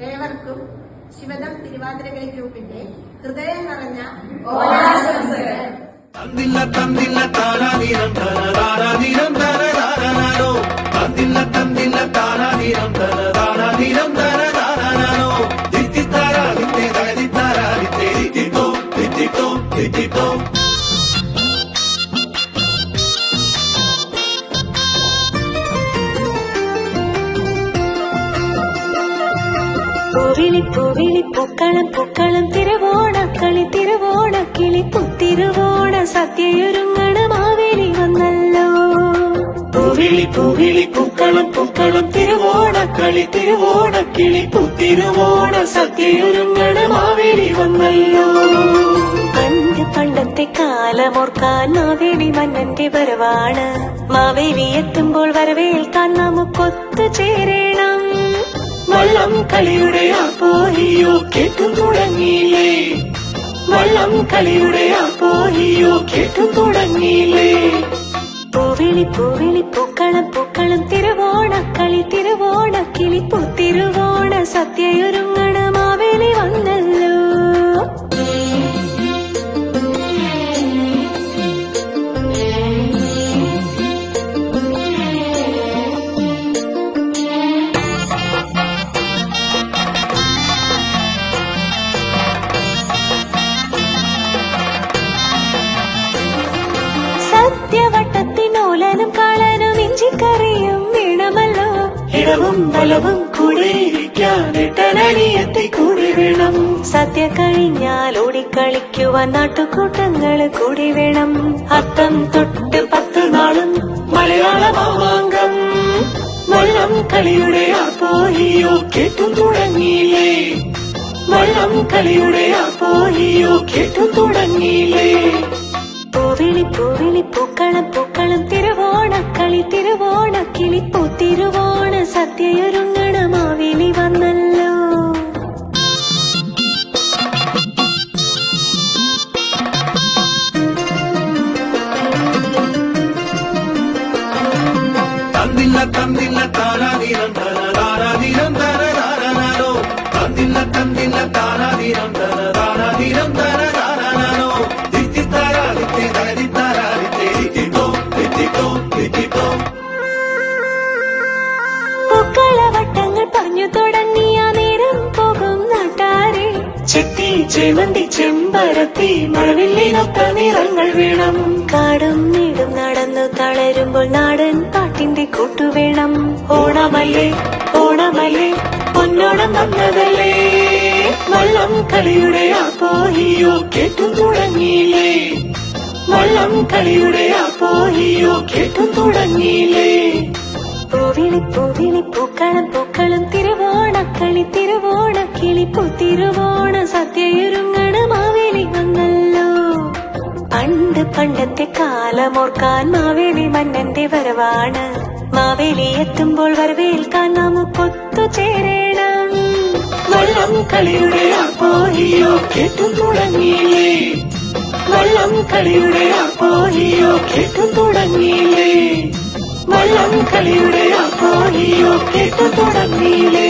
ഏവർക്കും ശിവദം തിരുവാതിരകളി ഗ്രൂപ്പിന്റെ ഹൃദയം നിറഞ്ഞ ഓണാശംസകൾ. തന്നില്ല തന്നില്ല താരാതീരം തനതാരാതീരം തനതാരാനോ തന്നില്ല തന്നില്ല താരാതീരം തനതാരാതീരം തനതാരാനോ ദിത്തിത്താരാദിത്തേ തകതിത്താരാദിത്തേ ദിത്തിത്തോ ദിത്തിത്തോ ദിത്തിത്തോ. പൂവിളി പൂവിളി പൂക്കളം പൂക്കളം തിരുവോണക്കളി തിരുവോണക്കിളി പുത്തിരുവോണ സദ്യയൊരുങ്ങണ മാവേലി വന്നല്ലോ. പൂവിളി പൂവിളി പൂക്കളം പൂക്കളം തിരുവോണക്കളി തിരുവോണക്കിളി പുത്തിരുവോണ സദ്യയൊരുങ്ങണ മാവേലി വന്നല്ലോ. പണ്ട് പണ്ടത്തെ കാലമോർക്കാൻ മാവേലി മന്നന്റെ വരവാണ്. മാവേലി എത്തുമ്പോൾ വരവേൽക്കാൻ നമുക്കൊത്തു ചേരണം. വള്ളം കളിയുടെ ആപ്പോഹിയോ കേട്ടു തുടങ്ങിയില്ലേ വള്ളം കളിയുടെ ആപ്പോഹിയോ കേട്ടു തുടങ്ങിയില്ലേ. പൂവിളി പൂവിളി പൂക്കളം പൂക്കളം തിരുവോണക്കളി തിരുവോണക്കിളി പുത്തിരുവോണ സദ്യയൊരുങ്ങണ മാവേലി വന്നല്ലോ. സത്യവട്ടത്തിനോലനും കാളനും ഇഞ്ചിക്കറിയും വേണമല്ലോ. ഇടവും വലവും കൂടെ ഇരിക്കാനെട്ടനനിയത്തെ കൂടെ വേണം. സദ്യ കഴിഞ്ഞാൽ ഓടിക്കളിക്കുവാൻ നാട്ടുകൂട്ടങ്ങള് കൂടി വേണം. അത്തം തൊട്ട് 10 നാളും മലയാള മാമാങ്കം. വള്ളം കളിയുടെ ആപ്പോഹിയോ കേട്ടു തുടങ്ങിയില്ലേ വള്ളം കളിയുടെ ആപ്പോഹിയോ കേട്ടു തുടങ്ങിയില്ലേ. പൂവിളി പൂവിളി പൂക്കളം പൂക്കളം തിരുവോണക്കളി തിരുവോണക്കിളി പുത്തിരുവോണ സദ്യയൊരുങ്ങണ മാവേലി വന്നല്ലോ. തന്നില്ല തന്നില്ല താരാതീരം തനതാരാതീരം തനതാരാനോ തന്നില്ല തന്നില്ല താരാതീരം തനതാരാതീരം തനതാരാനോ ദിത്തിത്താരാദിത്തേ തകതിത്താരാദിത്തേ ദിത്തിത്തോ ദിത്തിത്തോ ദിത്തിത്തോ. പൂക്കളവട്ടങ്ങൾ പറഞ്ഞു തുടങ്ങിയ നേരം പോകും നാട്ടാരെ. ചെത്തി ചേമന്തി ചെമ്പരത്തി മഴവില്ലിനൊത്ത നിറങ്ങൾ വേണം. കാടും വീടും നടന്നു തളരുമ്പോൾ നാടൻ പാട്ടിന്റെ കൂട്ടുവേണം. ഓണമല്ലേ ഓണമല്ലേ പൊന്നോണം വന്നതല്ലേ. വള്ളം കളിയുടെ ആപ്പോഹിയോ കേട്ടു തുടങ്ങിയില്ലേ വള്ളം കളിയുടെ ആപ്പോഹിയോ കേട്ടു തുടങ്ങിയില്ലേ. പൂവിളി പൂവിളി പൂക്കളം പൂക്കളം തിരുവോണക്കളി തിരുവോണക്കിളി പുത്തിരുവോണ സദ്യയൊരുങ്ങണ മാവേലി വന്നല്ലോ. പണ്ട് പണ്ടത്തെ കാലമോർക്കാൻ മാവേലി മന്നന്റെ വരവാണ്. മാവേലി എത്തുമ്പോൾ വരവേൽക്കാൻ നമുക്കൊത്തു ചേരണം. വള്ളം കളിയുടെ ആപ്പോഹിയോ കേട്ടു തുടങ്ങിയില്ലേ വള്ളം കളിയുടെ ആപ്പോഹിയോ കേട്ടു തുടങ്ങിയില്ലേ വള്ളം കളിയുടെ ആപ്പോഹിയോ കേട്ടു തുടങ്ങിയില്ലേ.